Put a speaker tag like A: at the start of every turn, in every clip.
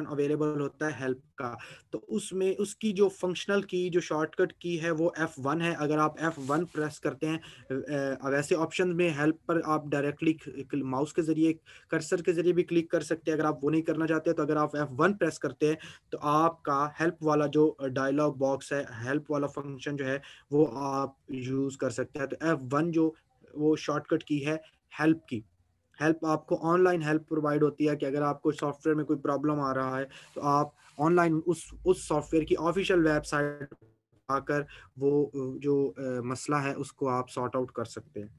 A: Available होता है help का, तो उसमें उसकी जो फंक्शनल की जो शॉर्टकट की है वो F1 है। अगर आप F1 प्रेस करते हैं, वैसे ऑप्शन में हेल्प पर आप डायरेक्टली माउस के जरिए, कर्सर के जरिए भी क्लिक कर सकते हैं। अगर आप वो नहीं करना चाहते तो अगर आप F1 प्रेस करते हैं तो आपका हेल्प वाला जो डायलॉग बॉक्स है, हेल्प वाला फंक्शन जो है वो आप यूज कर सकते हैं। तो F1 जो वो शॉर्टकट की है हेल्प की। हेल्प आपको ऑनलाइन हेल्प प्रोवाइड होती है कि अगर आपको सॉफ्टवेयर में कोई प्रॉब्लम आ रहा है तो आप ऑनलाइन उस सॉफ्टवेयर की ऑफिशियल वेबसाइट आकर वो जो मसला है उसको आप सॉर्ट आउट कर सकते हैं।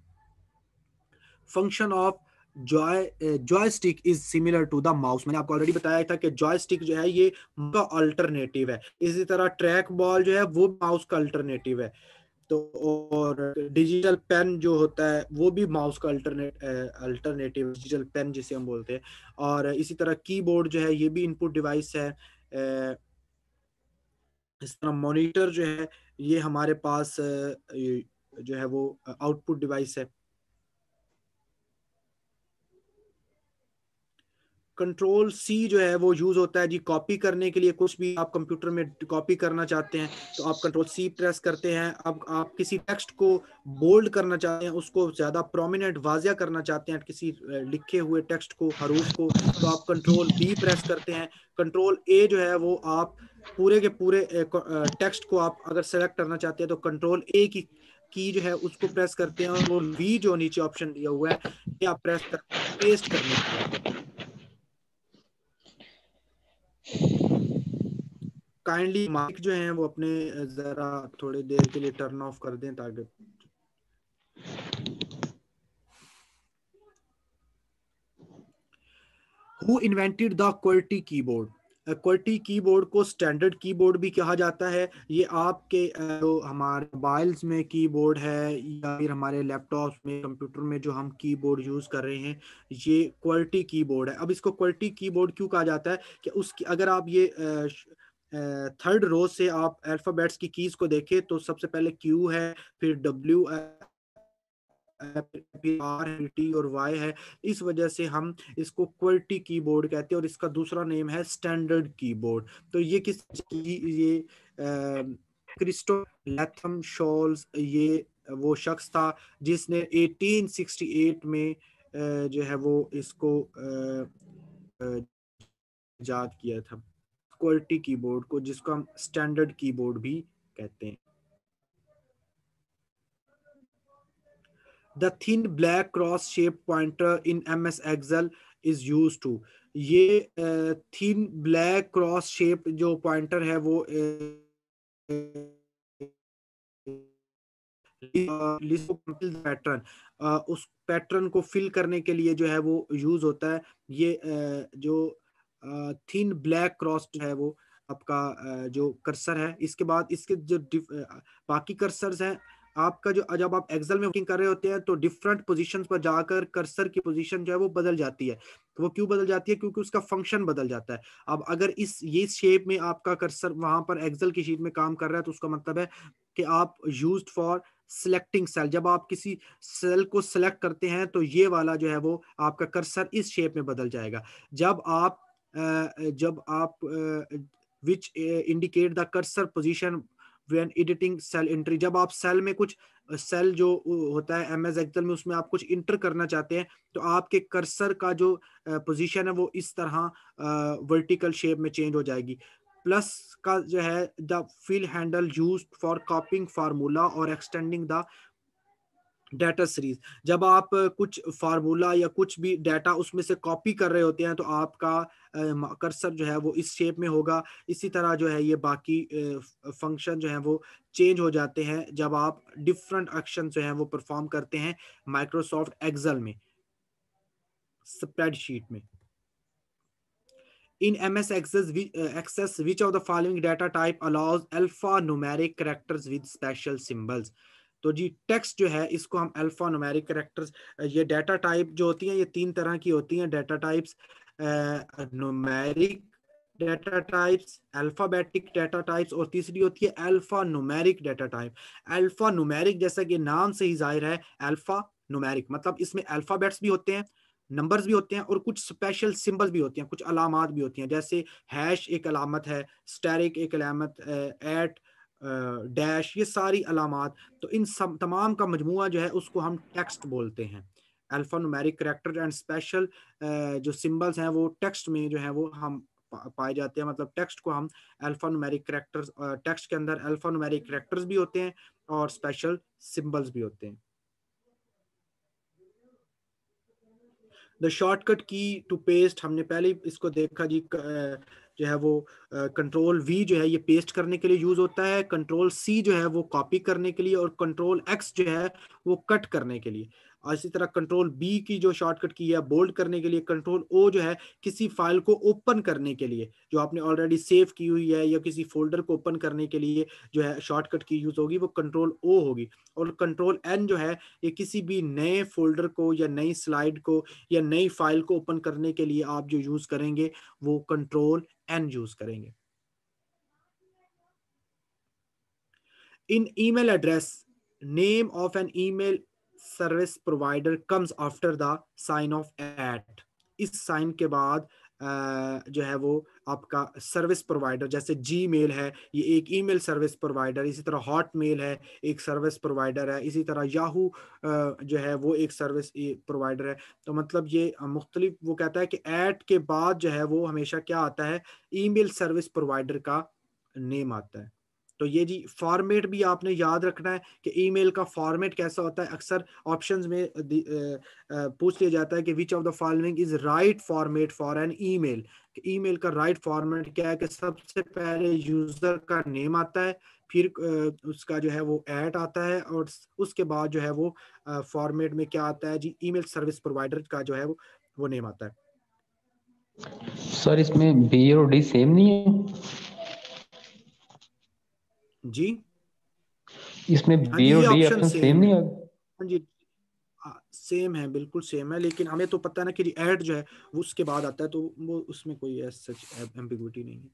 A: Function of joystick is similar to the mouse. मैंने आपको ऑलरेडी बताया था कि जॉयस्टिक जो है ये का अल्टरनेटिव है। इसी तरह ट्रैक बॉल जो है वो माउस का अल्टरनेटिव है। तो और डिजिटल पेन जो होता है वो भी माउस का अल्टरनेटिव डिजिटल पेन जिसे हम बोलते हैं। और इसी तरह कीबोर्ड जो है ये भी इनपुट डिवाइस है। इस तरह मॉनिटर जो है ये हमारे पास जो है वो आउटपुट डिवाइस है। कंट्रोल सी जो है वो यूज होता है जी कॉपी करने के लिए। कुछ भी आप कंप्यूटर में कॉपी करना चाहते हैं तो आप कंट्रोल सी प्रेस करते हैं। अब आप किसी टेक्स्ट को बोल्ड करना चाहते हैं, उसको ज्यादा प्रोमिनेंट वाजिया करना चाहते हैं, किसी लिखे हुए टेक्स्ट को, हरूफ को, तो आप कंट्रोल बी प्रेस करते हैं। कंट्रोल ए जो है वो आप पूरे के पूरे टेक्स्ट को आप अगर सेलेक्ट करना चाहते हैं तो कंट्रोल ए की जो है उसको प्रेस करते हैं। और वो वी जो नीचे ऑप्शन दिया हुआ है ये आप प्रेस करते हैं पेस्ट करने के लिए। काइंडली माइक जो है वो अपने जरा थोड़ी देर के लिए टर्न ऑफ कर दें ताकि who invented the QWERTY keyboard. QWERTY keyboard को स्टैंडर्ड कीबोर्ड भी कहा जाता है। ये आपके जो हमारे मोबाइल्स में कीबोर्ड है या फिर हमारे लैपटॉप्स में, कंप्यूटर में जो हम कीबोर्ड यूज कर रहे हैं ये क्वर्टी कीबोर्ड है। अब इसको क्वर्टी कीबोर्ड क्यों कहा जाता है कि उसकी अगर आप ये थर्ड रो से आप अल्फाबेट्स की कीज को देखें तो सबसे पहले क्यू है, फिर डब्ल्यू, आर है, टी और वाई है। इस वजह से हम इसको क्वर्टी कीबोर्ड कहते हैं और इसका दूसरा नेम है स्टैंडर्ड कीबोर्ड। तो ये ये क्रिस्टो लैथम शॉल्स ये वो शख्स था जिसने 1868 में जो है वो इसको इजाद किया था क्वर्टी कीबोर्ड को, जिसको हम स्टैंडर्ड कीबोर्ड भी कहते हैं। The thin black cross shape pointer in MS Excel is use to. ये थिन ब्लैक क्रॉस शेप जो पॉइंटर है वो पैटर्न, उस पैटर्न को फिल करने के लिए जो है वो यूज होता है। ये जो थिन ब्लैक क्रॉस है वो आपका जो कर्सर है। इसके बाद इसके जो बाकी कर्सर्स हैं आपका, जो जब आप एक्सेल में वर्किंग कर रहे होते हैं तो डिफरेंट पोजीशंस पर जाकर कर्सर की पोजीशन जो है वो बदल जाती है। तो वो क्यों बदल जाती है? क्योंकि उसका फंक्शन बदल जाता है। अब अगर ये शेप में आपका कर्सर वहां पर एक्सेल की शीट में काम कर रहा है तो उसका मतलब है कि आप यूज्ड फॉर सिलेक्टिंग सेल। जब आप किसी सेल को सिलेक्ट करते हैं तो ये वाला जो है वो आपका कर्सर इस शेप में बदल जाएगा। जब आप which indicate the cursor position when editing cell entry. जब आप सेल में कुछ सेल जो होता है MS Excel में उसमें आप कुछ इंटर करना चाहते हैं तो आपके कर्सर का जो पोजीशन है वो इस तरह वर्टिकल शेप में चेंज हो जाएगी। प्लस का जो है the fill handle used for copying formula और एक्सटेंडिंग द डाटा सीरीज। जब आप कुछ फार्मूला या कुछ भी डाटा उसमें से कॉपी कर रहे होते हैं तो आपका कर्सर जो है वो इस शेप में होगा। इसी तरह जो है ये बाकी फंक्शन जो है वो चेंज हो जाते हैं जब आप डिफरेंट एक्शन जो है वो परफॉर्म करते हैं माइक्रोसॉफ्ट एक्सेल में, स्प्रेडशीट में। In MS Access, which of the following data type allows alphanumeric characters with special symbols? तो जी टेक्स्ट जो है इसको हम अल्फा न्यूमेरिक कैरेक्टर्स, ये डाटा टाइप जो होती हैं ये तीन तरह की होती हैं data types. Numeric data types, alphabetic data types और तीसरी होती है alpha numeric data type. Alpha numeric जैसा कि नाम से ही जाहिर है अल्फा न्यूमेरिक मतलब इसमें अल्फाबेट्स भी होते हैं नंबर्स भी होते हैं और कुछ स्पेशल सिंबल्स भी होती हैं, कुछ अलामात भी होती हैं, जैसे हैश एक अलामत है, स्टेरिक एक अलामत, एट, डैश, ये सारी अलामात। तो इन सब तमाम का मजमुआ जो है उसको हम टेक्स्ट बोलते हैं। Alpha numeric character and special जो सिंबल्स हैं वो टेक्स्ट में जो है वो हम पाए जाते हैं। मतलब टेक्स्ट को हम अल्फा न्यूमेरिक करैक्टर्स, टेक्स्ट के अंदर अल्फा न्यूमेरिक करैक्टर्स भी होते हैं और स्पेशल सिंबल्स भी होते हैं। द शॉर्टकट की टू पेस्ट, हमने पहले ही इसको देखा जी, जो है वो कंट्रोल वी जो है ये पेस्ट करने के लिए यूज होता है, कंट्रोल सी जो है वो कॉपी करने के लिए, और कंट्रोल एक्स जो है वो कट करने के लिए। और इसी तरह कंट्रोल बी की जो शॉर्टकट की है बोल्ड करने के लिए, कंट्रोल ओ जो है किसी फाइल को ओपन करने के लिए जो आपने ऑलरेडी सेव की हुई है, या किसी फोल्डर को ओपन करने के लिए जो है शॉर्टकट की यूज होगी वो कंट्रोल ओ होगी। और कंट्रोल एन जो है ये किसी भी नए फोल्डर को या नई स्लाइड को या नई फाइल को ओपन करने के लिए आप जो यूज करेंगे वो कंट्रोल एन यूज करेंगे। In email address, name of an email service provider comes after the sign of at. इस साइन के बाद जो है वो आपका सर्विस प्रोवाइडर, जैसे जी मेल है ये एक ईमेल सर्विस प्रोवाइडर, इसी तरह हॉट मेल है एक सर्विस प्रोवाइडर है, इसी तरह याहू जो है वो एक सर्विस प्रोवाइडर है। तो मतलब ये मुख्तलिफ, वो कहता है कि ऐट के बाद जो है वो हमेशा क्या आता है, ईमेल सर्विस प्रोवाइडर का नेम आता है। तो ये जी फॉर्मेट भी आपने याद रखना है कि ईमेल का फॉर्मेट कैसा होता है। अक्सर ऑप्शंस में पूछ लिया जाता है कि which of the following is right format for an email. Email का राइट फॉर्मेट क्या है, कि सबसे पहले यूजर का नेम आता है, फिर उसका जो है वो ऐट आता है, और उसके बाद जो है वो फॉर्मेट में क्या आता है जी, ईमेल सर्विस प्रोवाइडर का जो है वो नेम आता है।
B: सर इसमें बी और डी सेम नहीं है?
A: जी
B: इसमें
A: हाँ
B: बी
A: जी, ये
B: और D
A: option
B: option same
A: same है।
B: नहीं है?
A: हाँ जी, सेम है, बिल्कुल सेम है, लेकिन हमें तो पता है ना कि ऐड जो है वो उसके बाद आता है, तो वो उसमें कोई सच एम्बिग्विटी नहीं है।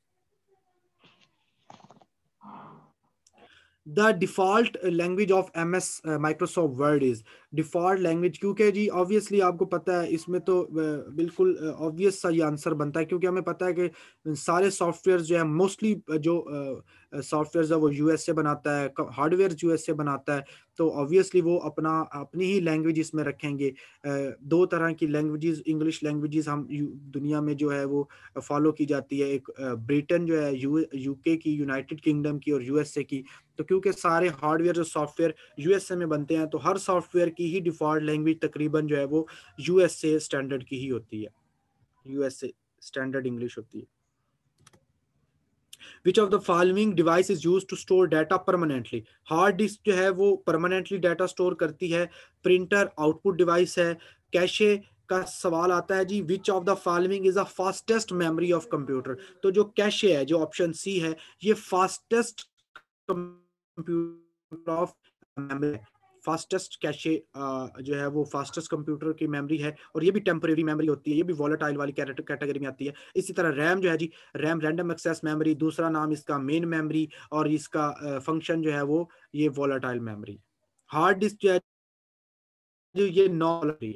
A: The default language of M S Microsoft Word is, default language, क्योंकि जी ऑब्वियसली आपको पता है इसमें तो बिल्कुल ऑब्वियस सा ये आंसर बनता है, क्योंकि हमें पता है कि सारे सॉफ्टवेयर जो है मोस्टली जो सॉफ्टवेयर है वो यूएस से बनाता है, हार्डवेयर यूएस से बनाता है, तो ऑब्वियसली वो अपनी ही लैंग्वेज इसमें रखेंगे। दो तरह की लैंग्वेजेस, इंग्लिश लैंग्वेजेस हम दुनिया में जो है वो फॉलो की जाती है, एक ब्रिटेन जो है यूके की, यूनाइटेड किंगडम की, और यूएसए की। तो क्योंकि सारे हार्डवेयर जो सॉफ्टवेयर यूएसए में बनते हैं, तो हर सॉफ्टवेयर की ही डिफॉल्ट लैंग्वेज तकरीबन जो है वो यूएसए स्टैंडर्ड की ही होती है, यूएसए स्टैंडर्ड इंग्लिश होती है। Which of the following device is use to store data permanently, hard disk जो है वो परमानेंटली डाटा स्टोर करती है, प्रिंटर आउटपुट डिवाइस है, कैशे का सवाल आता है जी, which of the following is the fastest memory of computer. तो जो कैशे है, जो ऑप्शन सी है, ये fastest computer of memory, fastest cache जो है वो फास्टेस्ट कंप्यूटर की मेमोरी है, और ये भी टेम्परेरी मेमोरी होती है, ये भी वॉलेटाइल वाली कैटेगरी में आती है। इसी तरह रैम जो है जी, रैम रैंडम एक्सेस मेमोरी, दूसरा नाम इसका मेन मेमोरी, और इसका फंक्शन जो है वो ये वॉलेटाइल मेमोरी। हार्ड डिस्क जो है जो ये नॉन है,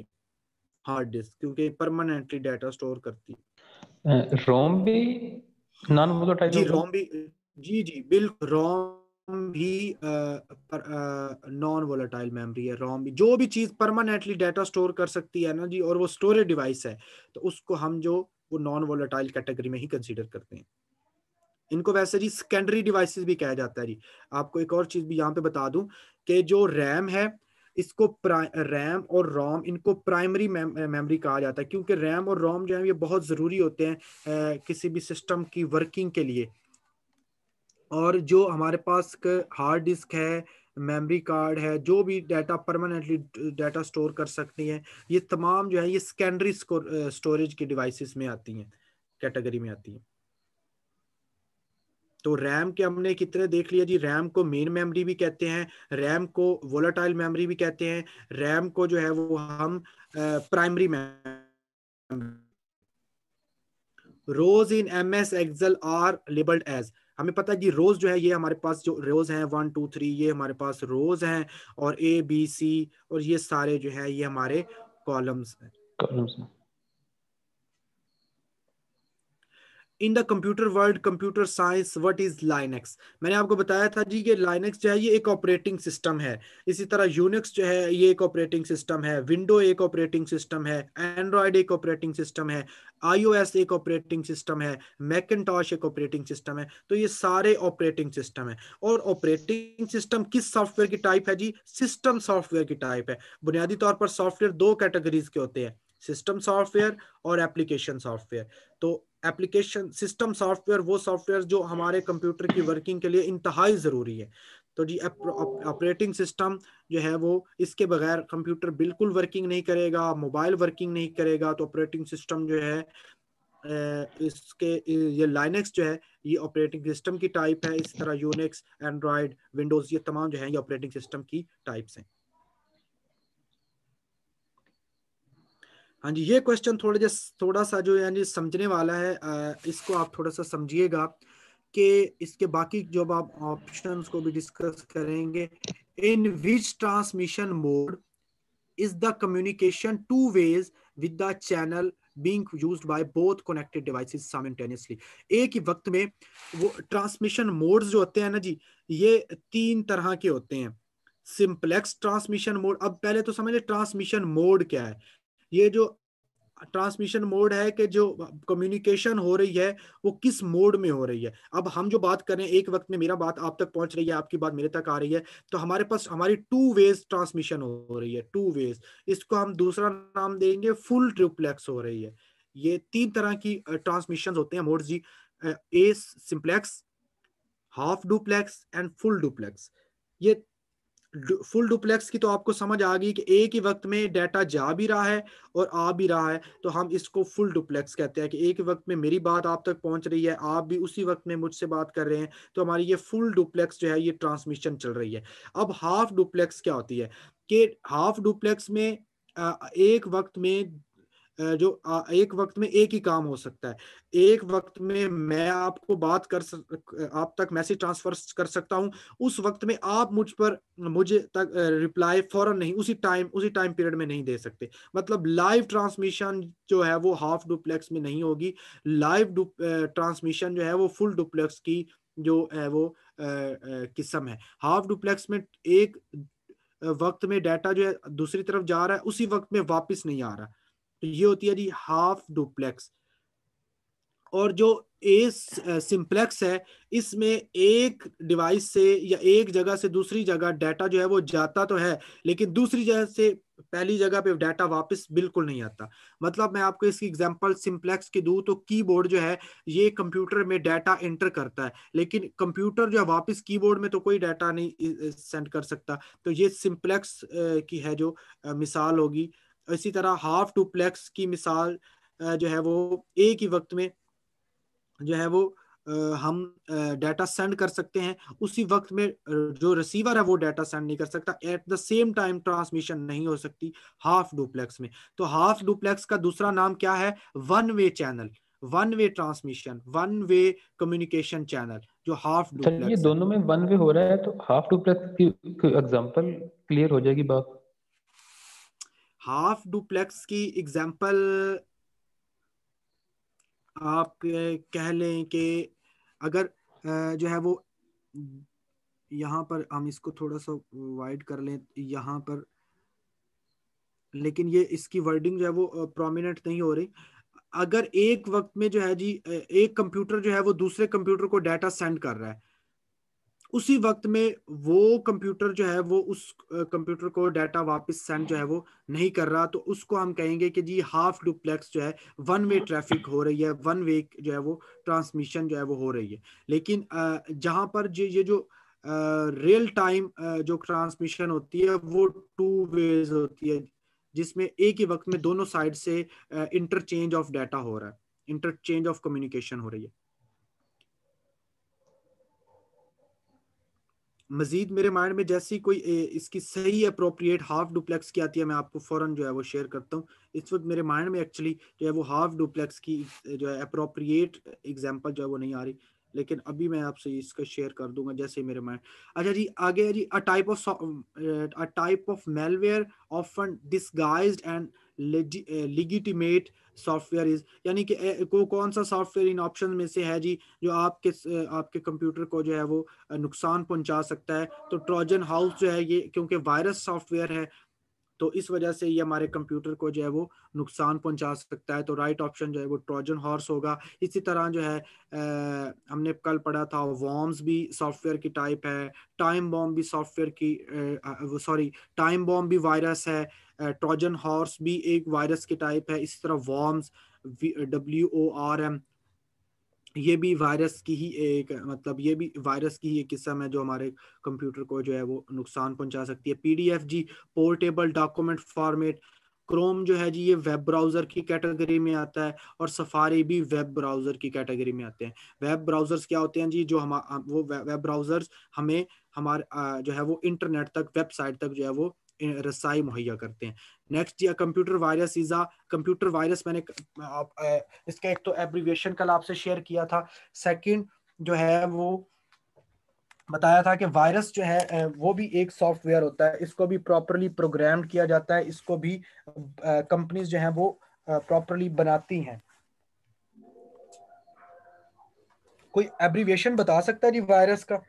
A: हार्ड डिस्क क्योंकि परमानेंटली डाटा स्टोर करती है।
B: रोम भी नॉन वोलेटाइल
A: जी
B: होगा?
A: रोम भी, जी जी बिल्कुल, रोम भी नॉन वोलेटाइल मेमोरी है। रोम भी जो भी चीज परमानेंटली डाटा स्टोर कर सकती है ना जी, और वो स्टोरेज डिवाइस है, तो उसको हम जो वो नॉन वोलेटाइल कैटेगरी में ही कंसीडर करते हैं। इनको वैसे जी सेकेंडरी डिवाइसेस भी कहा जाता है जी। आपको एक और चीज भी यहाँ पे बता दूं कि जो रैम है, इसको रैम और रोम, इनको प्राइमरी मेमोरी कहा जाता है, क्योंकि रैम और रोम जो है ये बहुत ज़रूरी होते हैं किसी भी सिस्टम की वर्किंग के लिए। और जो हमारे पास हार्ड डिस्क है, मेमोरी कार्ड है, जो भी डाटा परमानेंटली डाटा स्टोर कर सकती हैं, ये तमाम जो है ये सेकेंडरी स्टोरेज की डिवाइसेस में आती हैं, कैटेगरी में आती हैं। तो रैम के हमने कितने देख लिया जी, रैम को मेन मेमोरी भी कहते हैं, रैम को वोलेटाइल मेमोरी भी कहते हैं, रैम को जो है वो हम primary memory. Rows in M S Excel are labelled as, हमें पता है कि रोज जो है ये हमारे पास जो रोज हैं 1 2 3, ये हमारे पास रोज हैं, और ए बी सी और ये सारे जो है ये हमारे कॉलम्स हैं।
B: कॉलम्स में।
A: In the computer world computer science what is Linux. मैंने आपको बताया था जी कि लाइनक्स जो है ये एक ऑपरेटिंग सिस्टम है। इसी तरह यूनिक्स जो है ये एक ऑपरेटिंग सिस्टम है, विंडो एक ऑपरेटिंग सिस्टम है, एंड्रॉयड एक ऑपरेटिंग सिस्टम है, आईओएस एक ऑपरेटिंग सिस्टम है, मैकिन्टॉश एक ऑपरेटिंग सिस्टम है। तो ये सारे ऑपरेटिंग सिस्टम है। और ऑपरेटिंग सिस्टम किस सॉफ्टवेयर की टाइप है जी? सिस्टम सॉफ्टवेयर की टाइप है। बुनियादी तौर पर सॉफ्टवेयर दो कैटेगरीज के होते हैं, सिस्टम सॉफ्टवेयर और एप्लीकेशन सॉफ्टवेयर। तो एप्लीकेशन सिस्टम सॉफ्टवेयर वो सॉफ्टवेयर जो हमारे कंप्यूटर की वर्किंग के लिए इंतहाई ज़रूरी है। तो जी ऑपरेटिंग सिस्टम जो है वो इसके बगैर कंप्यूटर बिल्कुल वर्किंग नहीं करेगा, मोबाइल वर्किंग नहीं करेगा। तो ऑपरेटिंग सिस्टम जो है इसके ये लाइनक्स जो है ये ऑपरेटिंग सिस्टम की टाइप है। इस तरह यूनिक्स, एंड्रॉयड, विंडोज ये तमाम जो है ये ऑपरेटिंग सिस्टम की टाइप्स हैं। हाँ जी, ये क्वेश्चन थोड़ा सा जो यानी समझने वाला है, इसको आप थोड़ा सा समझिएगा कि इसके बाकी जो आप ऑप्शंस को भी डिस्कस करेंगे। In which transmission mode is the communication two ways with the channel being used by both connected devices simultaneously. एक ही वक्त में वो ट्रांसमिशन मोड्स जो होते हैं ना जी, ये तीन तरह के होते हैं। सिंपलेक्स ट्रांसमिशन मोड, अब पहले तो समझिए ट्रांसमिशन मोड क्या है। ये जो ट्रांसमिशन मोड है कि जो कम्युनिकेशन हो रही है वो किस मोड में हो रही है। अब हम जो बात कर रहे हैं, एक वक्त में मेरा बात आप तक पहुंच रही है, आपकी बात मेरे तक आ रही है, तो हमारे पास हमारी टू वेज ट्रांसमिशन हो रही है, टू वेज। इसको हम दूसरा नाम देंगे फुल ट्रिप्लेक्स हो रही है। ये तीन तरह की ट्रांसमिशन होते हैं मोड जी, a simplex, half duplex and full duplex. ये फुल डुप्लेक्स की तो आपको समझ आ गई कि एक ही वक्त में डाटा जा भी रहा है और आ भी रहा है, तो हम इसको फुल डुप्लेक्स कहते हैं कि एक ही वक्त में मेरी बात आप तक पहुंच रही है, आप भी उसी वक्त में मुझसे बात कर रहे हैं, तो हमारी ये फुल डुप्लेक्स जो है ये ट्रांसमिशन चल रही है। अब हाफ डुप्लेक्स क्या होती है कि हाफ डुप्लेक्स में एक वक्त में एक वक्त में एक ही काम हो सकता है। एक वक्त में मैं आपको आप तक मैसेज ट्रांसफर कर सकता हूं, उस वक्त में आप मुझे तक रिप्लाई फौरन नहीं, उसी टाइम पीरियड में नहीं दे सकते। मतलब लाइव ट्रांसमिशन जो है वो हाफ डुप्लेक्स में नहीं होगी। लाइव ट्रांसमिशन जो है वो फुल डुप्लेक्स की जो है वो किस्म है। हाफ डुप्लेक्स में एक वक्त में डाटा जो है दूसरी तरफ जा रहा है, उसी वक्त में वापस नहीं आ रहा। तो ये होती है जी हाफ डुप्लेक्स। और जो ए सिंप्लेक्स है, इसमें एक डिवाइस से या एक जगह से दूसरी जगह डाटा जो है वो जाता तो है, लेकिन दूसरी जगह से पहली जगह पे डाटा वापस बिल्कुल नहीं आता। मतलब मैं आपको इसकी एग्जांपल सिंप्लेक्स की दूं तो कीबोर्ड जो है ये कंप्यूटर में डाटा एंटर करता है, लेकिन कंप्यूटर जो है वापस कीबोर्ड में तो कोई डाटा नहीं सेंड कर सकता। तो ये सिंप्लेक्स की है जो मिसाल होगी। इसी तरह हाफ डुप्लेक्स की मिसाल जो है वो एक ही वक्त में जो है वो हम डाटा सेंड कर सकते हैं, उसी वक्त में जो रिसीवर है वो डाटा सेंड नहीं कर सकता। At the same time transmission नहीं हो सकती हाफ डुप्लेक्स में। तो हाफ डुप्लेक्स का दूसरा नाम क्या है? One way channel, one way transmission, one way communication channel जो हाफ
B: सर ये
A: डुप्लेक्स है।
B: दोनों में वन वे हो रहा है तो हाफ डुप्लेक्स की एग्जांपल क्लियर हो जाएगी बात।
A: हाफ डुप्लेक्स की एग्जांपल आप कह लें कि अगर जो है वो यहाँ पर हम इसको थोड़ा सा वाइड कर लें यहाँ पर, लेकिन ये इसकी वर्डिंग जो है वो प्रोमिनेंट नहीं हो रही। अगर एक वक्त में जो है जी एक कंप्यूटर जो है वो दूसरे कंप्यूटर को डाटा सेंड कर रहा है, उसी वक्त में वो कंप्यूटर जो है वो उस कंप्यूटर को डाटा वापस सेंड जो है वो नहीं कर रहा, तो उसको हम कहेंगे कि जी हाफ डुप्लेक्स जो है वन वे ट्रैफिक हो रही है, वन वे जो है वो ट्रांसमिशन जो है वो हो रही है। लेकिन जहां पर जो ये जो रियल टाइम जो ट्रांसमिशन होती है वो टू वेज होती है, जिसमें एक ही वक्त में दोनों साइड से इंटरचेंज ऑफ डाटा हो रहा है, इंटरचेंज ऑफ कम्युनिकेशन हो रही है। मजीद मेरे माइंड में जैसी कोई इसकी सही अप्रोप्रिएट हाफ डुप्लेक्स की आती है, मैं आपको फौरन जो है वो शेयर करता हूँ। इस वक्त मेरे माइंड में एक्चुअली जो है वो हाफ डुप्लेक्स की जो है अप्रोप्रिएट एग्जांपल जो है वो नहीं आ रही। लेकिन अभी मैं आपसे इसका शेयर कर दूंगा जैसे मेरे माइंड। अच्छा जी, आगे है जी, a type of malware often disguised and legitimate software is, यानी कि कौन सा सॉफ्टवेयर इन ऑप्शन में से है जी जो आपके कंप्यूटर को जो है वो नुकसान पहुंचा सकता है। तो ट्रोजन हाउस जो है ये क्योंकि वायरस सॉफ्टवेयर है, तो इस वजह से ये हमारे कंप्यूटर को जो है वो नुकसान पहुंचा सकता है। तो राइट ऑप्शन जो है वो ट्रोजन हॉर्स होगा। इसी तरह जो है हमने कल पढ़ा था वॉर्म्स भी सॉफ्टवेयर की टाइप है, टाइम बॉम्ब भी सॉफ्टवेयर की सॉरी टाइम बॉम्ब भी वायरस है, ट्रोजन हॉर्स भी एक वायरस की टाइप है। इसी तरह वॉर्म्स WORM ये भी वायरस की ही एक मतलब ये भी वायरस की ही एक किस्म है जो हमारे कंप्यूटर को जो है वो नुकसान पहुंचा सकती है। PDF जी पोर्टेबल डॉक्यूमेंट फॉर्मेट। क्रोम जो है जी ये वेब ब्राउजर की कैटेगरी में आता है और सफारी भी वेब ब्राउजर की कैटेगरी में आते हैं। वेब ब्राउजर्स क्या होते हैं जी, जो वो वेब ब्राउजर्स हमें हमारे जो है वो इंटरनेट तक, वेबसाइट तक जो है वो रसाई मुहैया करते हैं। नेक्स्ट जी computer virus is a computer virus. मैंने इसका एक तो एब्रीविएशन कल आपसे शेयर किया था। सेकंड जो है वो बताया था कि वायरस जो है वो भी एक सॉफ्टवेयर होता है, इसको भी प्रॉपरली प्रोग्राम किया जाता है, इसको भी कंपनीज जो हैं वो प्रॉपरली बनाती हैं। कोई एब्रीविएशन बता सकता है जी वायरस का?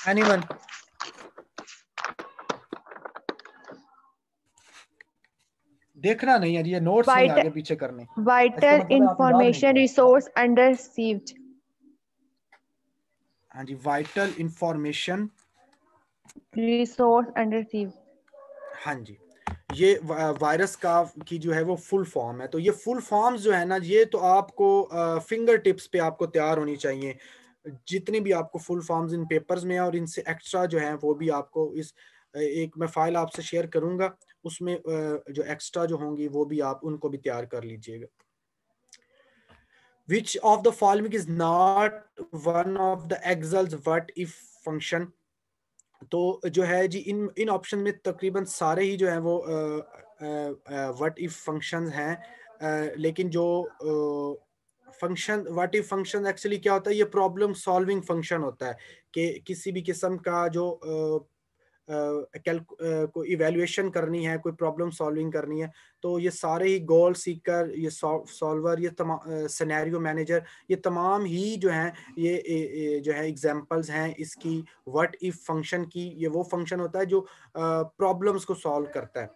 A: एनीवन? देखना नहीं है, ये नोट्स नहीं
C: Vital,
A: आगे पीछे करने, इसका
C: vital
A: मतलब है आप याद नहीं
C: information
A: करें।
C: resource under siege.
A: हाँ जी, vital information.
C: Resource under siege.
A: हाँ जी, ये वायरस का की जो है वो फुल फॉर्म है। तो ये फुल फॉर्म्स जो है ना, ये तो आपको फिंगर टिप्स पे आपको तैयार होनी चाहिए। जितनी भी आपको फुल फॉर्म्स इन पेपर्स में है और इनसे एक्स्ट्रा जो है वो भी आपको इस एक मैं फाइल आपसे शेयर करूंगा, उसमें जो एक्स्ट्रा जो होंगी वो भी आप उनको भी तैयार कर लीजिएगा। Which of the following is not one of the Excel's what if function? तो जो है जी इन इन ऑप्शन में तकरीबन सारे ही जो हैं वो व्हाट इफ फंक्शंस हैं, लेकिन जो function what if function actually क्या होता है, ये प्रॉब्लम सॉल्विंग फंक्शन होता है कि किसी भी किस्म का जो कोई इवेल्युएशन करनी है, कोई प्रॉब्लम सॉल्विंग करनी है, तो ये सारे ही गोल सीकर, ये सॉल्वर, ये तमाम सिनेरियो मैनेजर, ये तमाम ही जो हैं ये जो है एग्जांपल्स हैं इसकी व्हाट इफ फंक्शन की। ये वो फंक्शन होता है जो प्रॉब्लम्स को सॉल्व करता है।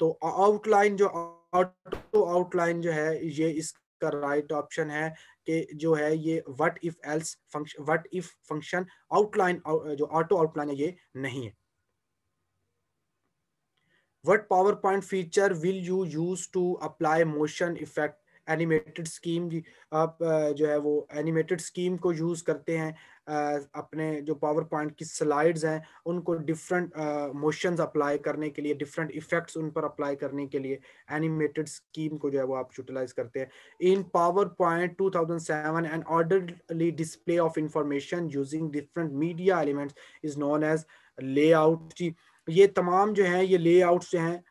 A: तो आउटलाइन जो ऑटो आउटलाइन जो है ये इसका राइट ऑप्शन है कि जो है ये what if else function, what if function outline जो ऑटो आउटलाइन है ये नहीं है। What PowerPoint feature will you use to apply motion effect animated scheme जी? आप जो है वो एनिमेटेड स्कीम को यूज़ करते हैं अपने जो पावर पॉइंट की स्लाइड्स हैं उनको डिफरेंट मोशंस अप्लाई करने के लिए, डिफरेंट इफेक्ट्स उन पर अप्लाई करने के लिए एनिमेटेड स्कीम को जो है वो आप यूटिलाइज करते हैं। In PowerPoint 2007 an orderly display of information using different media elements is known as layout जी। ये तमाम जो हैं ये लेआउट्स जो हैं,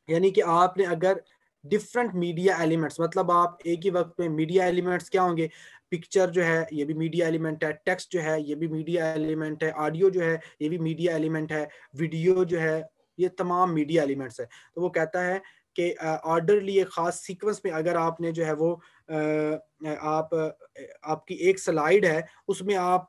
A: यानी कि आपने अगर डिफरेंट मीडिया एलिमेंट्स, मतलब आप एक ही वक्त में मीडिया एलिमेंट्स क्या होंगे, पिक्चर जो है ये भी मीडिया एलिमेंट है, टेक्स्ट जो है ये भी मीडिया एलिमेंट है, ऑडियो जो है ये भी मीडिया एलिमेंट है, वीडियो जो है ये तमाम मीडिया एलिमेंट्स है। तो वो कहता है कि ऑर्डरली एक खास सीक्वेंस में अगर आपने जो है वो आप आपकी एक स्लाइड है उसमें आप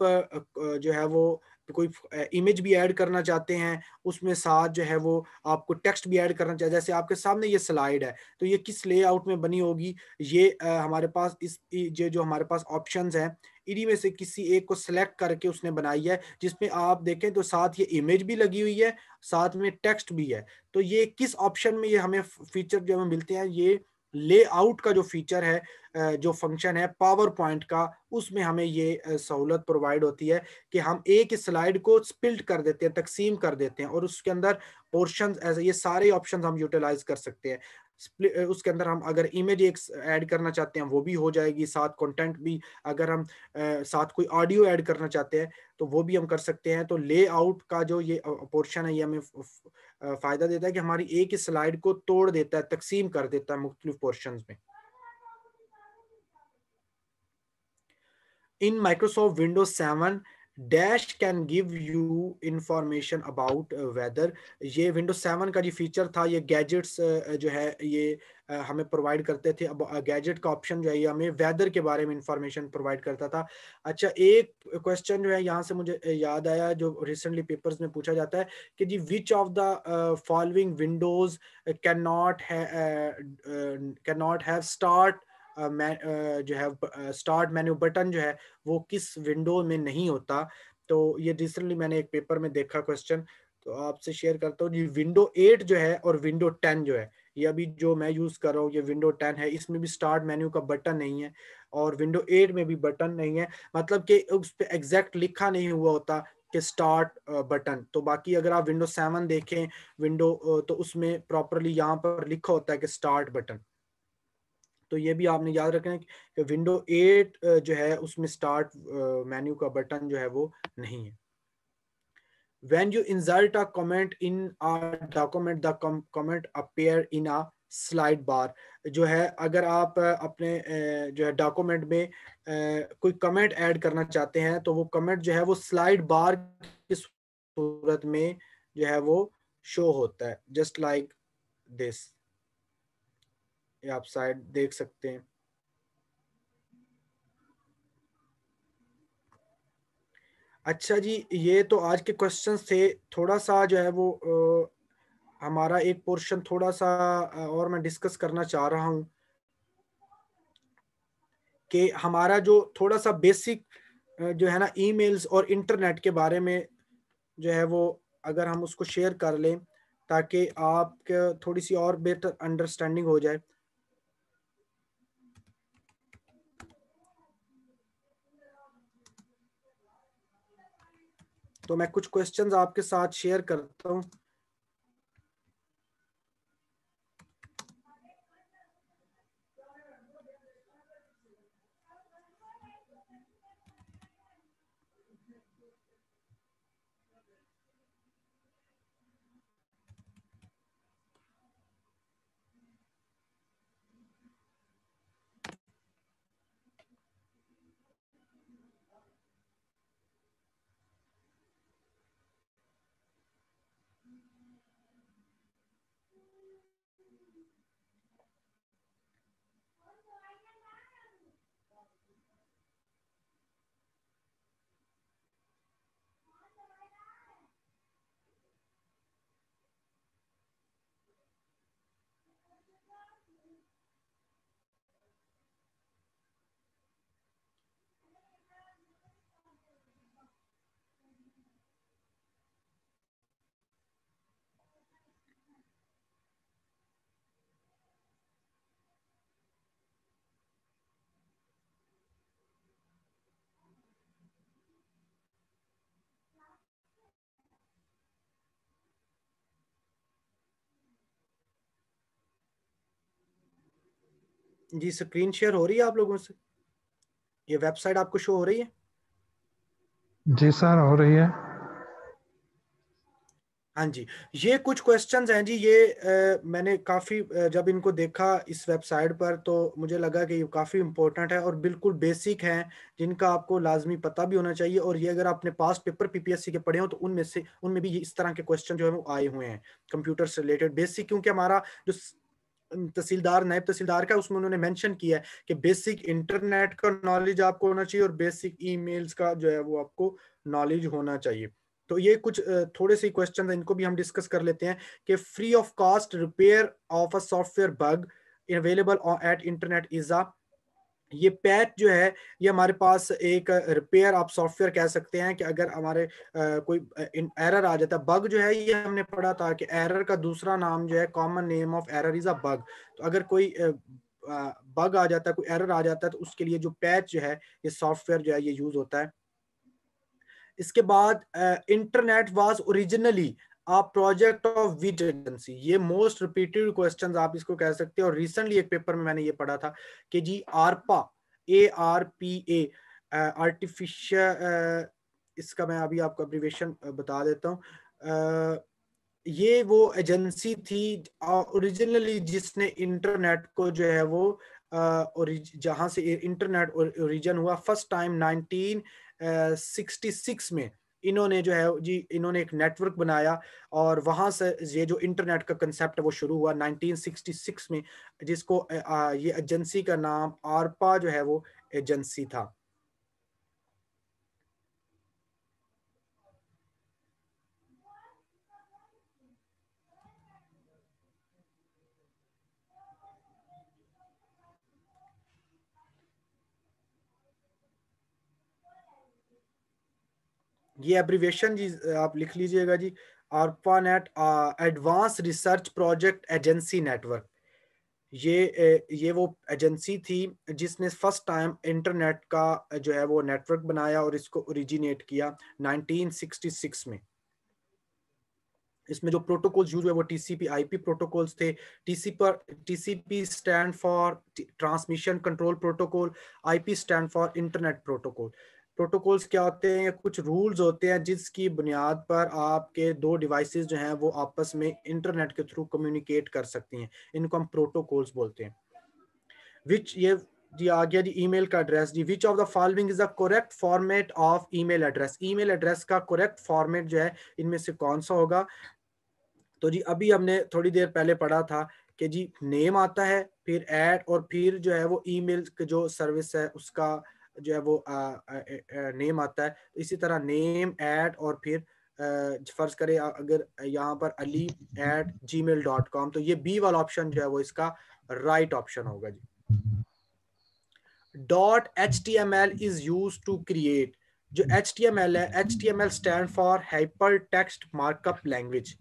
A: जो है वो कोई इमेज भी ऐड करना चाहते हैं, उसमें साथ जो है वो आपको टेक्स्ट भी ऐड करना चाहिए। जैसे आपके सामने ये स्लाइड है तो ये किस लेआउट में बनी होगी, ये हमारे पास इस ये जो हमारे पास ऑप्शंस हैं इन्हीं में से किसी एक को सिलेक्ट करके उसने बनाई है, जिसमें आप देखें तो साथ ये इमेज भी लगी हुई है, साथ में टेक्स्ट भी है। तो ये किस ऑप्शन में ये हमें फीचर जो हमें मिलते हैं, ये लेआउट का जो फीचर है जो फंक्शन है पावर पॉइंट का, उसमें हमें ये सहूलत प्रोवाइड होती है कि हम एक स्लाइड को स्प्लिट कर देते हैं, तकसीम कर देते हैं और उसके अंदर पोर्शंस ऐसे ये सारे ऑप्शंस हम यूटिलाइज कर सकते हैं। उसके अंदर हम अगर इमेज एक ऐड करना चाहते हैं वो भी हो जाएगी, साथ कंटेंट भी, अगर हम साथ कोई ऑडियो ऐड करना चाहते हैं तो वो भी हम कर सकते हैं। तो लेआउट का जो ये पोर्शन है ये हमें फायदा देता है कि हमारी एक ही स्लाइड को तोड़ देता है, तकसीम कर देता है मुख्तलिफ पोर्शंस में। In Microsoft Windows 7 dash can give you information about whether. ये Windows 7 का जो फीचर था, ये गैजेट्स जो है ये हमें प्रोवाइड करते थे। अब गैजेट का ऑप्शन जो है ये हमें वेदर के बारे में इंफॉर्मेशन प्रोवाइड करता था। अच्छा, एक क्वेश्चन जो है यहाँ से मुझे याद आया जो रिसेंटली पेपर्स में पूछा जाता है कि जी which of the following Windows can not have start जो है स्टार्ट मेन्यू बटन जो है वो किस विंडो में नहीं होता। तो ये रिसेंटली मैंने एक पेपर में देखा क्वेश्चन, तो आपसे शेयर करता हूँ जी। विंडो 8 जो है और विंडो 10 जो है, ये अभी जो मैं यूज कर रहा हूँ ये विंडो 10 है, इसमें भी स्टार्ट मेन्यू का बटन नहीं है और विंडो 8 में भी बटन नहीं है। मतलब कि उस पर एग्जैक्ट लिखा नहीं हुआ होता कि स्टार्ट बटन। तो बाकी अगर आप विंडो 7 देखें विंडो तो उसमें प्रॉपरली यहाँ पर लिखा होता है कि स्टार्ट बटन। तो ये भी आपने याद रखना है कि विंडो 8 जो है उसमें स्टार्ट मेन्यू का बटन जो है वो नहीं है। When you insert a comment in a document, the comment appear in a slide bar। जो है अगर आप अपने जो है डॉक्यूमेंट में कोई कमेंट ऐड करना चाहते हैं तो वो कमेंट जो है वो स्लाइड बार की सूरत में जो है वो शो होता है, जस्ट लाइक दिस। ये आप साइड देख सकते हैं। अच्छा जी, ये तो आज के क्वेश्चन थे। थोड़ा सा जो है वो हमारा एक पोर्शन थोड़ा सा और मैं डिस्कस करना चाह रहा हूँ कि हमारा जो थोड़ा सा बेसिक जो है ना ईमेल्स और इंटरनेट के बारे में जो है वो अगर हम उसको शेयर कर लें ताकि आपके थोड़ी सी और बेहतर अंडरस्टैंडिंग हो जाए। तो मैं कुछ क्वेश्चंस आपके साथ शेयर करता हूँ। जी स्क्रीन शेयर हो रही है आप लोगों से? ये वेबसाइट आपको शो हो रही है?
D: जी सर, हो रही है।
A: हाँ जी, ये कुछ क्वेश्चंस हैं जी। ये मैंने काफ़ी जब इनको देखा इस वेबसाइट पर तो मुझे लगा कि ये काफ़ी इंपॉर्टेंट है और बिल्कुल बेसिक हैं जिनका आपको लाजमी पता भी होना चाहिए। और ये अगर आपने पास्ट पेपर पीपीएससी के पढ़े हो तो उनमें भी इस तरह के क्वेश्चन जो है वो आए हुए हैं कंप्यूटर से रिलेटेड बेसिक। क्योंकि हमारा जो तहसीलदार नायब तहसीलदार का उसमें उन्होंने मेंशन किया है कि बेसिक इंटरनेट का नॉलेज आपको होना चाहिए और बेसिक ईमेल्स का जो है वो आपको नॉलेज होना चाहिए। तो ये कुछ थोड़े से क्वेश्चन हैं, इनको भी हम डिस्कस कर लेते हैं कि free of cost repair of a software bug available at internet is a. ये पैच जो है ये हमारे पास एक रिपेयर आप सॉफ्टवेयर कह सकते हैं कि अगर हमारे कोई एरर आ जाता है, बग जो है ये हमने पढ़ा था कि एरर का दूसरा नाम जो है common name of error is a bug. तो अगर कोई बग आ जाता है, कोई एरर आ जाता है तो उसके लिए जो पैच जो है ये सॉफ्टवेयर जो है ये यूज होता है। इसके बाद इंटरनेट वाज ओरिजिनली आप प्रोजेक्ट ऑफ विच एजेंसी, ये मोस्ट रिपीटेड क्वेश्चंस आप इसको कह सकते हैं। और रिसेंटली एक पेपर में मैंने ये पढ़ा था कि जी आरपा, ARPA, आर्टिफिशियल, इसका मैं अभी आपको एब्रिविएशन बता देता हूँ। ये वो एजेंसी थी ओरिजिनली जिसने इंटरनेट को जो है वो जहां से इंटरनेट ओरिजिन हुआ फर्स्ट टाइम 1966 में, इन्होंने जो है जी इन्होंने एक नेटवर्क बनाया और वहां से ये जो इंटरनेट का कंसेप्ट है वो शुरू हुआ 1966 में, जिसको ये एजेंसी का नाम आरपा जो है वो एजेंसी था। ये एब्रिविएशन जी आप लिख लीजिएगा जी, ARPANET, advance research project agency network. ये वो एजेंसी थी जिसने फर्स्ट टाइम इंटरनेट का जो है वो नेटवर्क बनाया और इसको ओरिजिनेट किया 1966 में। इसमें जो प्रोटोकॉल्स यूज हुए वो TCP IP प्रोटोकॉल्स थे। TCP stand for transmission control protocol, IP stand for internet protocol. Protocols क्या होते हैं? कुछ रूल्स होते हैं जिसकी बुनियाद पर आपके दो डिवाइसेस जो हैं वो आपस में इंटरनेट के थ्रू कम्युनिकेट कर सकती हैं, इनको हम प्रोटोकॉल्स बोलते हैं। विच ये जी आ गया जी ईमेल का एड्रेस जी, which of the following is the correct format of email address, email address का करेक्ट फॉर्मेट जो है इनमें से कौन सा होगा? तो जी अभी हमने थोड़ी देर पहले पढ़ा था कि जी नेम आता है, फिर ऐड, और फिर जो है वो ईमेल जो सर्विस है उसका जो है वो नेम आता है। तो इसी तरह नेम, ऐड, और फिर फर्ज करें अगर यहाँ पर ali@gmail.com, तो ये बी वाला ऑप्शन जो है वो इसका राइट ऑप्शन होगा जी। .html is use to create, जो HTML है, HTML stand for hyper text markup language.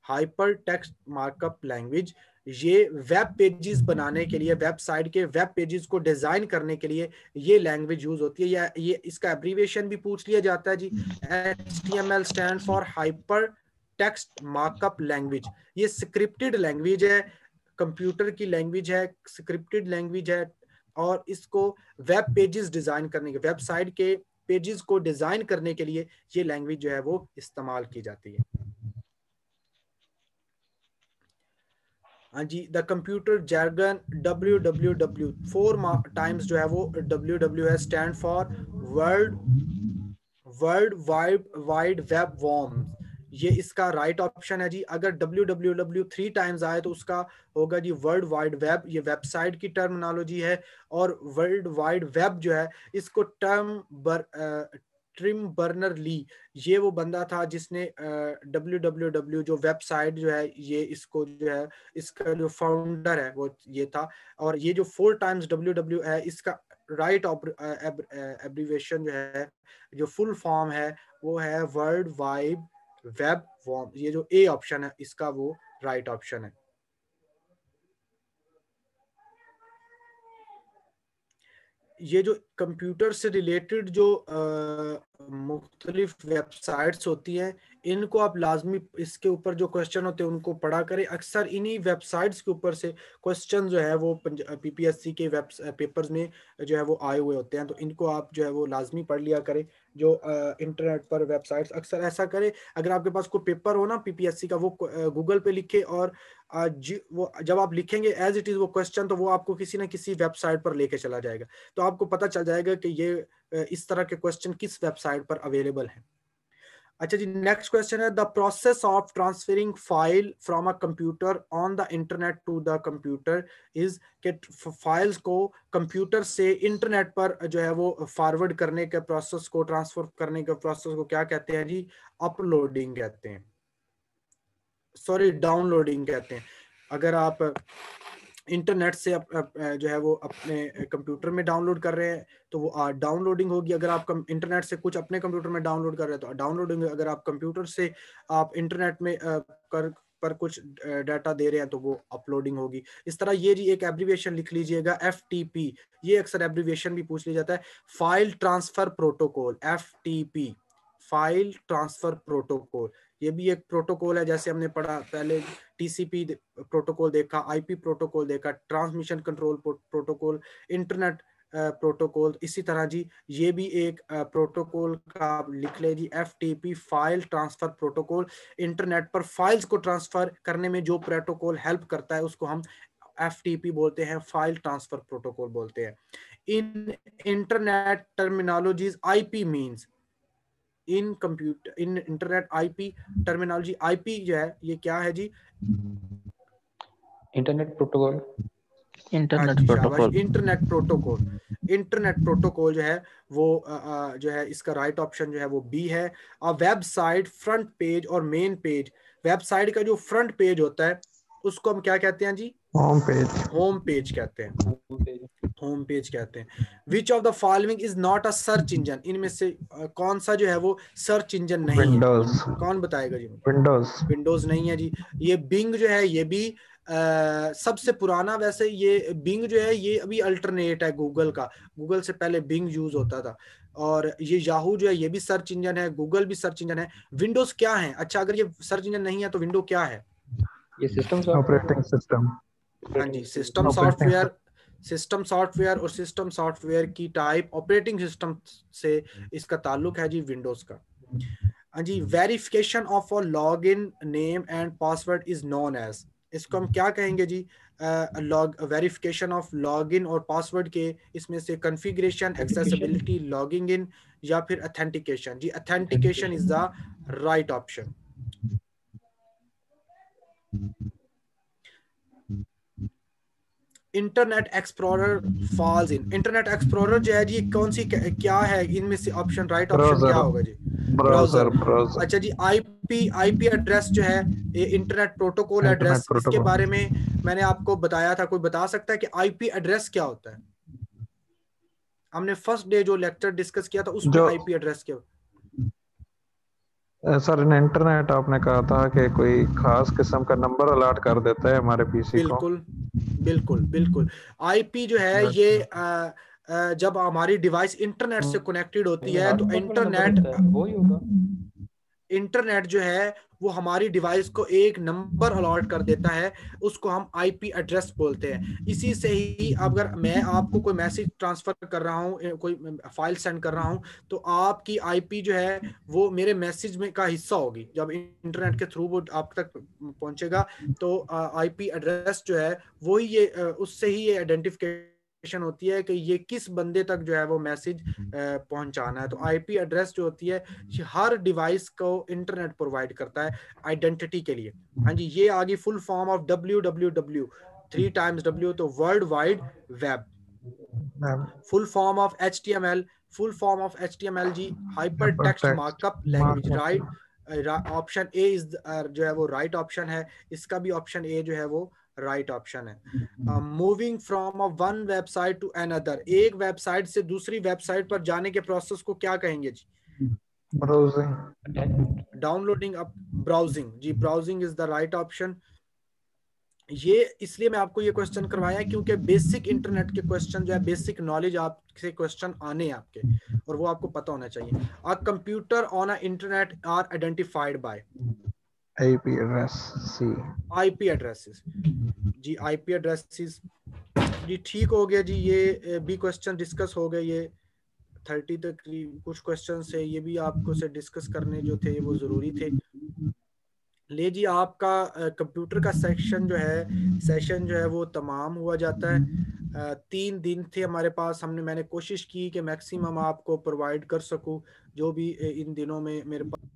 A: Hyper text markup language web pages पेजेस बनाने के लिए, वेबसाइट के वेब पेजेस को डिजाइन करने के लिए ये लैंग्वेज यूज होती है। या ये इसका एब्रीविएशन भी पूछ लिया जाता है जी, HTML stand for hyper text markup language. ये स्क्रिप्टेड लैंग्वेज है, कंप्यूटर की लैंग्वेज है, स्क्रिप्टेड लैंग्वेज है, और इसको वेब पेजेस डिजाइन करने के, वेबसाइट के पेजेस को डिजाइन करने के लिए ये लैंग्वेज जो है वो इस्तेमाल की जाती है। हाँ जी, द कंप्यूटर जैर्गन WWW 4 टाइम्स जो है वो WWW stand for world wide web worms. ये इसका राइट ऑप्शन है जी। अगर WWW 3 टाइम्स आए तो उसका होगा जी वर्ल्ड वाइड वेब, ये वेबसाइट की टर्मिनोलॉजी है। और वर्ल्ड वाइड वेब जो है इसको ट्रिम बर्नर ली, ये वो बंदा था जिसने WWW जो वेबसाइट जो है ये इसको जो है इसका जो फाउंडर है वो ये था। और ये जो 4 टाइम्स WW है इसका राइट एब्रीविएशन जो है, जो फुल फॉर्म है वो है वर्ल्ड वाइड वेब वॉर्म। ये जो ए ऑप्शन है इसका वो राइट ऑप्शन है। ये जो कंप्यूटर से रिलेटेड जो मुख्तलिफ वेबसाइट्स होती हैं, इनको आप लाजमी इसके ऊपर जो क्वेश्चन होते हैं उनको पढ़ा करें। अक्सर इन्हीं वेबसाइट्स के ऊपर से क्वेश्चन जो है वो PPSC के वेब पेपर्स में जो है वो आए हुए होते हैं, तो इनको आप जो है वो लाजमी पढ़ लिया करें। जो इंटरनेट पर वेबसाइट्स, अक्सर ऐसा करें अगर आपके पास कोई पेपर हो ना PPSC का, वो गूगल पे लिखे, और वो जब आप लिखेंगे एज इट इज वो क्वेश्चन, तो वो आपको किसी ना किसी वेबसाइट पर लेके चला जाएगा, तो आपको पता चल जाएगा कि ये इस तरह के क्वेश्चन किस वेबसाइट पर अवेलेबल हैं। अच्छा जी, नेक्स्ट क्वेश्चन है the process of transferring file from a computer on the internet to the computer is, के फाइल्स को कंप्यूटर से इंटरनेट पर जो है वो फॉरवर्ड करने के प्रोसेस को, ट्रांसफर करने के प्रोसेस को क्या कहते हैं जी? अपलोडिंग कहते हैं, सॉरी डाउनलोडिंग कहते हैं। अगर आप इंटरनेट से जो है वो अपने कंप्यूटर में डाउनलोड कर रहे हैं तो वो डाउनलोडिंग होगी। अगर आप इंटरनेट से कुछ अपने कंप्यूटर में डाउनलोड कर रहे हैं तो डाउनलोडिंग। अगर आप कंप्यूटर से आप इंटरनेट में पर कुछ डाटा दे रहे हैं तो वो अपलोडिंग होगी। इस तरह ये जी एक एब्रीविएशन लिख लीजिएगा FTP, ये अक्सर एब्रीविएशन भी पूछ लिया जाता है, file transfer protocol, FTP, file transfer protocol. ये भी एक प्रोटोकॉल है, जैसे हमने पढ़ा पहले टीसीपी प्रोटोकॉल देखा, आईपी प्रोटोकॉल देखा, transmission control protocol, internet protocol. इसी तरह जी ये भी एक प्रोटोकॉल का आप लिख ले जी, FTP file transfer protocol. Internet पर फाइल्स को ट्रांसफर करने में जो प्रोटोकॉल हेल्प करता है उसको हम एफटीपी बोलते हैं, फाइल ट्रांसफर प्रोटोकॉल बोलते हैं। In internet terminologies IP means in computer in internet IP terminology. IP जो है ये क्या है जी?
B: Internet protocol.
A: हाँ
E: इंटरनेट
A: जी शाबाश,
E: protocol.
A: Internet protocol. Internet protocol जो है वो जो है इसका राइट ऑप्शन जो है वो बी है। वेबसाइट फ्रंट पेज और मेन पेज। वेबसाइट का जो फ्रंट पेज होता है उसको हम क्या कहते हैं जी?
D: Home page.
A: होम पेज कहते हैं, होम पेज कहते हैं। Which of the following is not a search engine? इनमें से कौन सा जो है वो सर्च इंजन नहीं है?
D: विंडोज।
A: कौन बताएगा जी?
D: विंडोज।
A: विंडोज नहीं है जी। ये बिंग जो है ये भी सबसे पुराना, वैसे ये बिंग जो है ये अभी अल्टरनेट है गूगल का। गूगल से पहले बिंग यूज होता था। और ये याहू जो है ये भी सर्च इंजन है, गूगल भी सर्च इंजन है। विंडोज क्या है? अच्छा, अगर ये सर्च इंजन नहीं है तो विंडो क्या है?
B: ये सिस्टम
D: ऑपरेटिंग सिस्टम।
A: हाँ जी, system
D: operating
A: software. System software और सिस्टम सॉफ्टवेयर की टाइप ऑपरेटिंग सिस्टम से इसका ताल्लुक है जी विंडोज का। हाँ जी, verification of a log in name and password is known as. इसको हम क्या कहेंगे जी? लॉग वेरिफिकेशन ऑफ लॉगिन और पासवर्ड के इसमें से कॉन्फ़िगरेशन, एक्सेसिबिलिटी, लॉगिंग इन या फिर अथेंटिकेशन। जी authentication is the right option. Internet Explorer falls in. Internet explorer जो है जी कौन सी क्या है इनमें से? ऑप्शन राइट ऑप्शन क्या होगा जी?
D: ब्राउजर।
A: ब्राउजर। अच्छा जी, आईपी एड्रेस जो है ये इंटरनेट प्रोटोकॉल
D: इंटरनेट
A: एड्रेस, इसके
D: प्रोटोकॉल।
A: बारे में मैंने आपको बताया था। कोई बता सकता है कि आईपी एड्रेस क्या होता है? हमने फर्स्ट डे जो लेक्चर डिस्कस किया था उसमें
D: जो
A: आईपी एड्रेस क्या?
D: सर इंटरनेट आपने कहा था कि कोई खास किस्म का नंबर अलॉट कर देता है हमारे पीसी को।
A: बिल्कुल बिल्कुल बिल्कुल। आईपी जो है ये जब हमारी डिवाइस इंटरनेट से कनेक्टेड होती है तो
B: वही होगा।
A: इंटरनेट जो है वो हमारी डिवाइस को एक नंबर अलॉट कर देता है, उसको हम आईपी एड्रेस बोलते हैं। इसी से ही अगर मैं आपको कोई मैसेज ट्रांसफर कर रहा हूँ, कोई फाइल सेंड कर रहा हूँ, तो आपकी आईपी जो है वो मेरे मैसेज में का हिस्सा होगी। जब इंटरनेट के थ्रू वो आप तक पहुंचेगा तो आईपी एड्रेस जो है वही ये उससे ही ये आइडेंटिफिकेशन होती है कि ये किस बंदे तक जो है वो मैसेज पहुंचाना है। तो आईपी एड्रेस जो होती है हर डिवाइस को इंटरनेट प्रोवाइड करता है आइडेंटिटी के लिए। हाँ जी, ये आ गई full form of www, 3 times W, तो world wide web. Full form of HTML, full form of HTML जी hyper text markup language. Right option A is जो है वो राइट ऑप्शन है। इसका भी ऑप्शन ए जो है वो राइट ऑप्शन है। Moving from one website to another, एक वेबसाइट से दूसरी वेबसाइट पर जाने के प्रोसेस को क्या कहेंगे जी?
D: ब्राउजिंग।
A: Downloading up, browsing. जी browsing is the right option. ये इसलिए मैं आपको ये क्वेश्चन करवाया है क्योंकि बेसिक इंटरनेट के क्वेश्चन जो है, बेसिक नॉलेज आपसे क्वेश्चन आने हैं आपके, और वो आपको पता होना चाहिए। A computer on a internet are identified by
D: IP address C.
A: IP addresses. जी आईपी एड्रेसेस जी ठीक हो गया जी। ये भी क्वेश्चन डिस्कस हो गए। ये 30 तक कुछ क्वेश्चन है, ये भी आपको से डिस्कस करने जो थे वो जरूरी थे। ले जी आपका कंप्यूटर का सेशन जो है वो तमाम हुआ जाता है। 3 दिन थे हमारे पास। मैंने कोशिश की कि मैक्सिमम आपको प्रोवाइड कर सकूं जो भी इन दिनों में मेरे पास।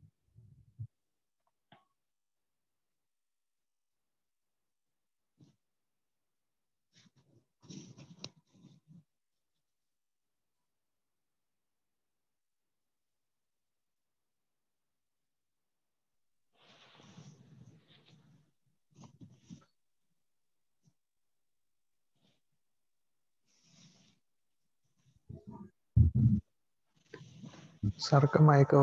D: सर का माइक हो।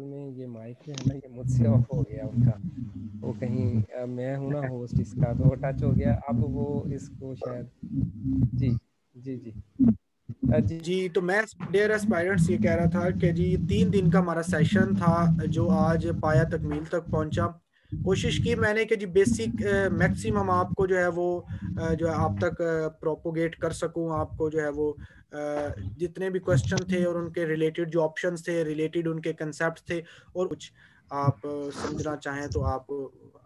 F: में ये माइक जो है ना ये मुझसे ऑफ हो गया उनका। वो कहीं मैं हूँ ना होस्ट इसका, तो वो टच हो गया। अब वो इसको शायद जी जी जी जी
A: जी तो मैं डियर एस्पायरेंट्स ये कह रहा था कि जी 3 दिन का हमारा सेशन था जो आज पाया तकमील तक पहुंचा। कोशिश की मैंने कि जी बेसिक मैक्सिमम आपको जो है वो जो है आप तक प्रोपोगेट कर सकूं, आपको जो है वो जितने भी क्वेश्चन थे और उनके रिलेटेड जो ऑप्शंस थे, रिलेटेड उनके कंसेप्ट थे, और कुछ आप समझना चाहें तो आप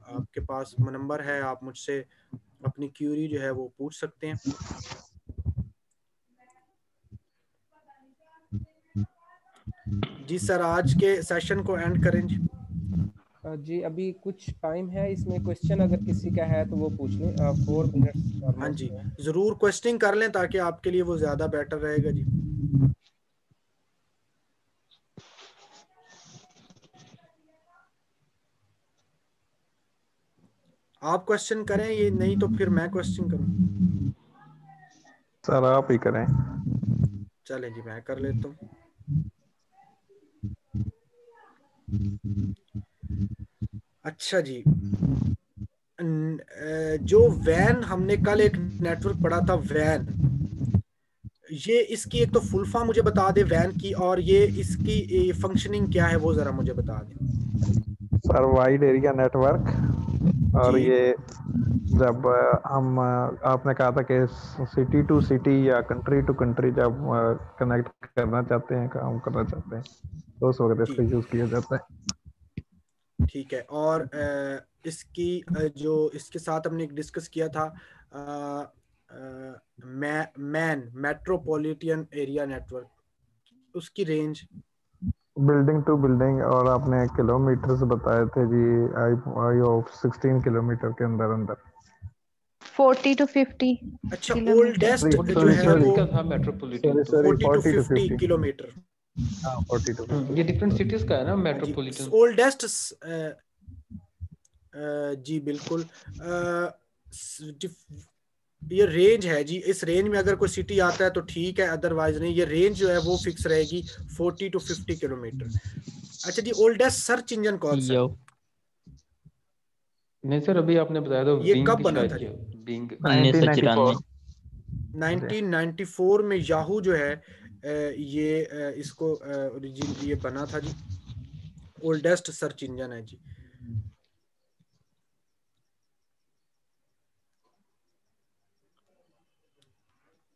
A: आपके पास नंबर है, आप मुझसे अपनी क्यूरी जो है वो पूछ सकते हैं। जी सर आज के सेशन को एंड करें जी।
F: जी अभी कुछ टाइम है इसमें, क्वेश्चन अगर किसी का है तो वो पूछ लें। 4 मिनट्स
A: हाँ
F: ऑलमोस्ट
A: जी
F: है।
A: जरूर क्वेश्चनिंग कर लें ताकि आपके लिए वो ज्यादा बेटर रहेगा जी। आप क्वेश्चन करें, ये नहीं तो फिर मैं क्वेश्चन करूं।
D: सर आप ही करें।
A: चलें जी मैं कर लेता हूँ। अच्छा जी, जो वैन हमने कल एक नेटवर्क पढ़ा था वैन, ये इसकी एक तो फुल फॉर्म मुझे बता दे वैन की, और ये इसकी फंक्शनिंग क्या है वो जरा मुझे बता दें।
D: सर वाइड एरिया नेटवर्क, और
A: जी
D: ये जब हम आपने कहा था कि सिटी टू सिटी या कंट्री टू कंट्री जब कनेक्ट करना चाहते हैं, काम करना चाहते हैं, तो उस वक्त
A: जी
D: इसका यूज किया जाता है।
A: ठीक है। और इसकी जो इसके साथ हमने एक डिस्कस किया था मेट्रोपॉलिटन एरिया नेटवर्क, उसकी रेंज
D: बिल्डिंग टू बिल्डिंग, और आपने किलोमीटर्स बताए थे जी, आई ऑफ 16 किलोमीटर के अंदर अंदर।
C: 40 to 50
A: अच्छा
C: kilometer.
A: ओल्डेस्ट जो
D: सॉरी
A: है
D: सॉरी
A: वो
B: का था मेट्रोपॉलिटन तो।
D: Sorry
A: 40 to
D: 40 to
A: 50
D: 50।
A: किलोमीटर।
D: हाँ 40 टू 50।
B: ये डिफरेंट सिटीज का है ना
A: हाँ जी
B: मेट्रोपॉलिटन।
A: ओल्डेस्ट जी बिल्कुल। ये रेंज है जी, इस रेंज में अगर कोई सिटी आता है तो ठीक है, अदरवाइज नहीं। ये रेंज जो है वो फिक्स रहेगी 40 to 50 किलोमीटर। अच्छा जी ओल्डेस्ट सर्च इंजन कौन सा है?
B: यो नहीं सर, अभी आपने बताया था
A: ये कब
B: बिंग,
A: बना था
B: शायद
A: जी?
B: ये बिंग।
D: 1994।
A: 1994 में याहू जो है ये इसको ओरिजिन ये बना था जी, ओल्डेस्ट सर्च इंजन है जी।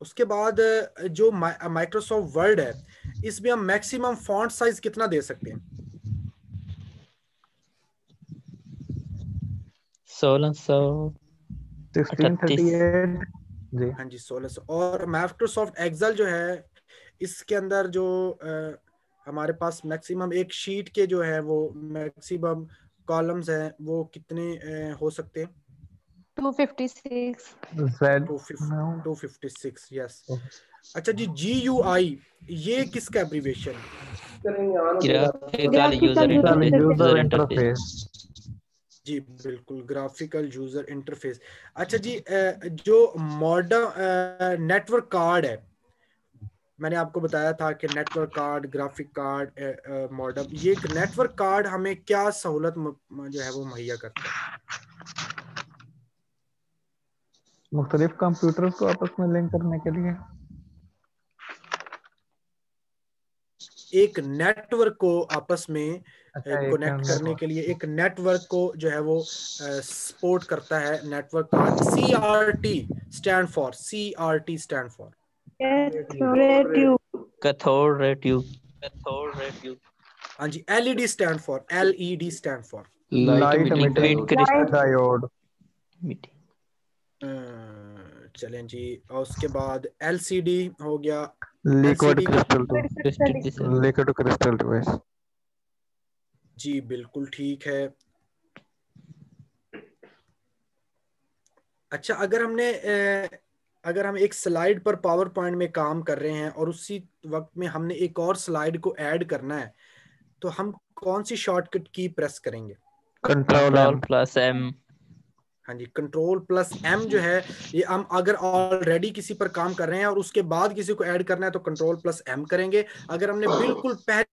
A: उसके बाद जो माइक्रोसॉफ्ट वर्ड है, इसमें हम मैक्सिमम फॉन्ट साइज कितना दे सकते हैं?
C: 1638.
D: 1638 जी।
A: हाँ जी 1600। और माइक्रोसॉफ्ट एक्सेल जो है, इसके अंदर जो हमारे पास मैक्सिमम एक शीट के जो है वो मैक्सिमम कॉलम्स हैं वो कितने हो सकते हैं?
C: 256.
D: Z
A: 256 yes. अच्छा जी GUI ये किसका एब्रीविएशन है?
B: Graphical
C: Graphical
B: user
C: user
B: interface,
C: interface.
B: User
D: user
B: interface.
D: Interface.
A: जी बिल्कुल ग्राफिकल यूजर इंटरफेस। अच्छा जी जो मॉडर्न नेटवर्क कार्ड है, मैंने आपको बताया था कि network card, graphic card, modem, ये नेटवर्क कार्ड हमें क्या सहूलत जो है वो मुहैया करता है?
D: मुख्तलिफ कंप्यूटर्स को आपस में लिंक करने के लिए।
A: एक नेटवर्क को आपस में
D: अच्छा एक
A: कनेक्ट करने के
D: नेटवर्क।
A: लिए एक नेटवर्क को जो है वो सपोर्ट करता है network card. CRT stand for, CRT stand for
C: Cathode.
B: Cathode ray tube, cathode ray tube.
A: हाँ जी LED stand for, LED stand for
B: light
D: light
B: emitting
C: Liquid
B: crystal
D: diode.
B: Emitting.
A: चलें जी। और उसके बाद LCD हो गया।
D: लिक्विड
A: LCD का
D: crystal
B: crystal device.
D: Liquid crystal device.
A: जी बिल्कुल ठीक है। अच्छा अगर हम एक स्लाइड पर पावर पॉइंट में काम कर रहे हैं और उसी वक्त में हमने एक और स्लाइड को ऐड करना है, तो हम कौन सी शॉर्टकट की प्रेस करेंगे?
D: Control
B: control
D: M.
B: Plus M.
A: हाँ जी Ctrl+M जो है, ये हम अगर ऑलरेडी किसी पर काम कर रहे हैं और उसके बाद किसी को ऐड करना है तो Ctrl+M करेंगे। अगर हमने बिल्कुल पहले